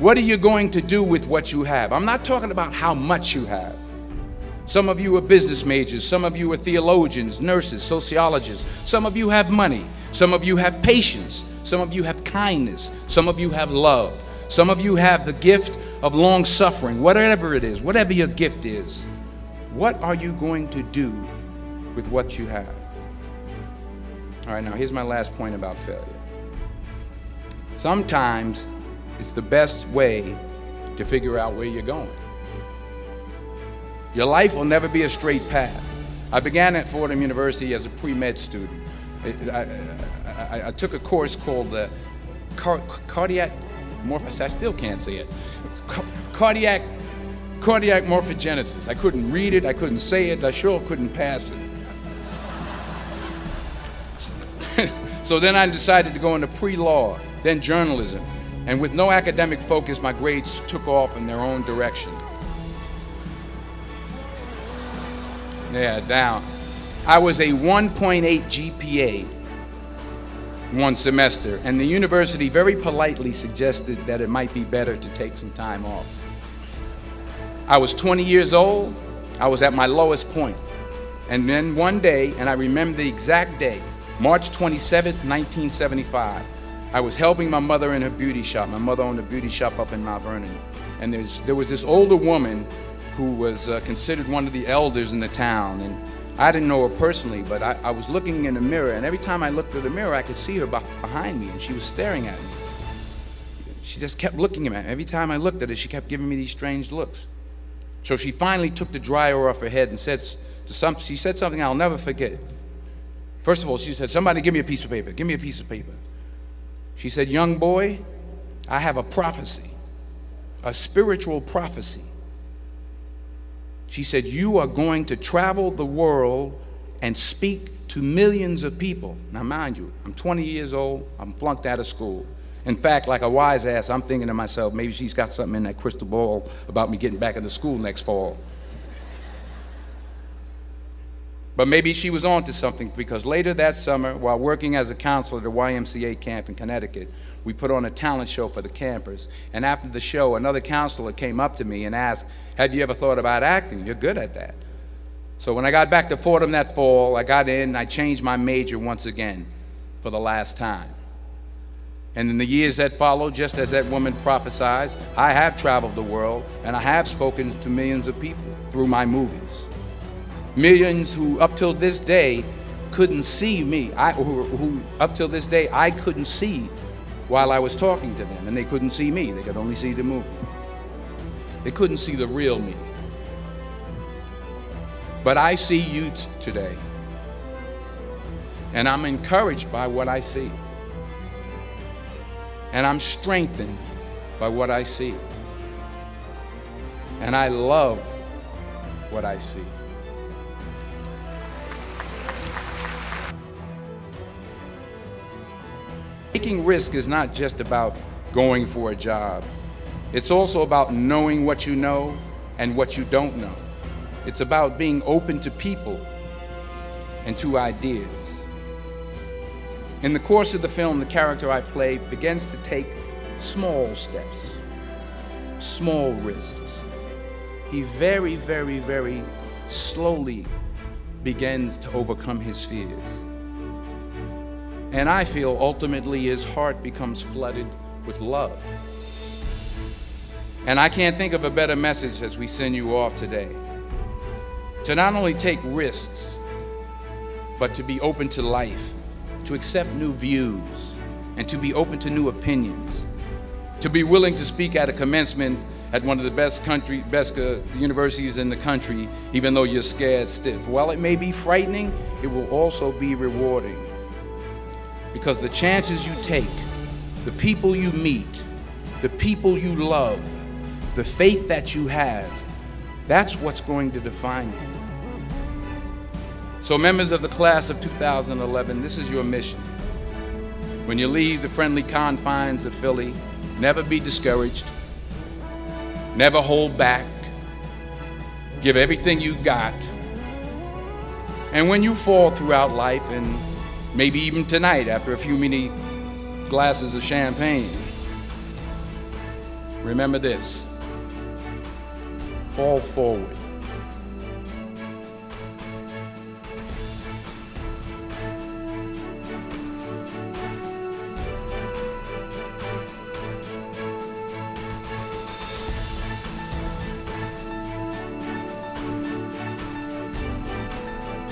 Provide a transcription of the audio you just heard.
What are you going to do with what you have? I'm not talking about how much you have. Some of you are business majors. Some of you are theologians, nurses, sociologists. Some of you have money. Some of you have patience. Some of you have kindness. Some of you have love. Some of you have the gift of long suffering. Whatever it is, whatever your gift is, what are you going to do with what you have? All right, now here's my last point about failure. Sometimes it's the best way to figure out where you're going. Your life will never be a straight path. I began at Fordham University as a pre-med student. I took a course called cardiac morphogenesis. I still can't say it. Cardiac morphogenesis. I couldn't read it. I couldn't say it. I sure couldn't pass it. So then I decided to go into pre-law, then journalism. And with no academic focus, my grades took off in their own direction. Yeah, down. I was a 1.8 GPA one semester, and the university very politely suggested that it might be better to take some time off. I was 20 years old. I was at my lowest point. And then one day, and I remember the exact day, March 27th, 1975, I was helping my mother in her beauty shop. My mother owned a beauty shop up in Mount Vernon. And there was this older woman who was considered one of the elders in the town. And I didn't know her personally, but I was looking in the mirror, and every time I looked at the mirror, I could see her behind me, and she was staring at me. She just kept looking at me. Every time I looked at her, she kept giving me these strange looks. So she finally took the dryer off her head and she said something I'll never forget. First of all, she said, "Somebody give me a piece of paper. Give me a piece of paper." She said, "Young boy, I have a prophecy, a spiritual prophecy." She said, "You are going to travel the world and speak to millions of people." Now, mind you, I'm 20 years old. I'm flunked out of school. In fact, like a wise ass, I'm thinking to myself, maybe she's got something in that crystal ball about me getting back into school next fall. But maybe she was on to something, because later that summer, while working as a counselor at a YMCA camp in Connecticut, we put on a talent show for the campers. And after the show, another counselor came up to me and asked, "Have you ever thought about acting? You're good at that." So when I got back to Fordham that fall, I got in and I changed my major once again for the last time. And in the years that followed, just as that woman prophesied, I have traveled the world and I have spoken to millions of people through my movies. Millions who up till this day couldn't see me, who up till this day I couldn't see while I was talking to them, and they couldn't see me. They could only see the movie. They couldn't see the real me. But I see you today, and I'm encouraged by what I see. And I'm strengthened by what I see. And I love what I see. Taking risk is not just about going for a job. It's also about knowing what you know and what you don't know. It's about being open to people and to ideas. In the course of the film, the character I play begins to take small steps, small risks. He very, very, very slowly begins to overcome his fears. And I feel ultimately his heart becomes flooded with love. And I can't think of a better message as we send you off today. To not only take risks, but to be open to life, to accept new views, and to be open to new opinions. To be willing to speak at a commencement at one of the best universities in the country, even though you're scared stiff. While it may be frightening, it will also be rewarding. Because the chances you take, the people you meet, the people you love, the faith that you have, that's what's going to define you. So members of the class of 2011, this is your mission. When you leave the friendly confines of Philly, never be discouraged, never hold back, give everything you got. And when you fall throughout life, and maybe even tonight after a few many glasses of champagne, Remember this. Fall forward.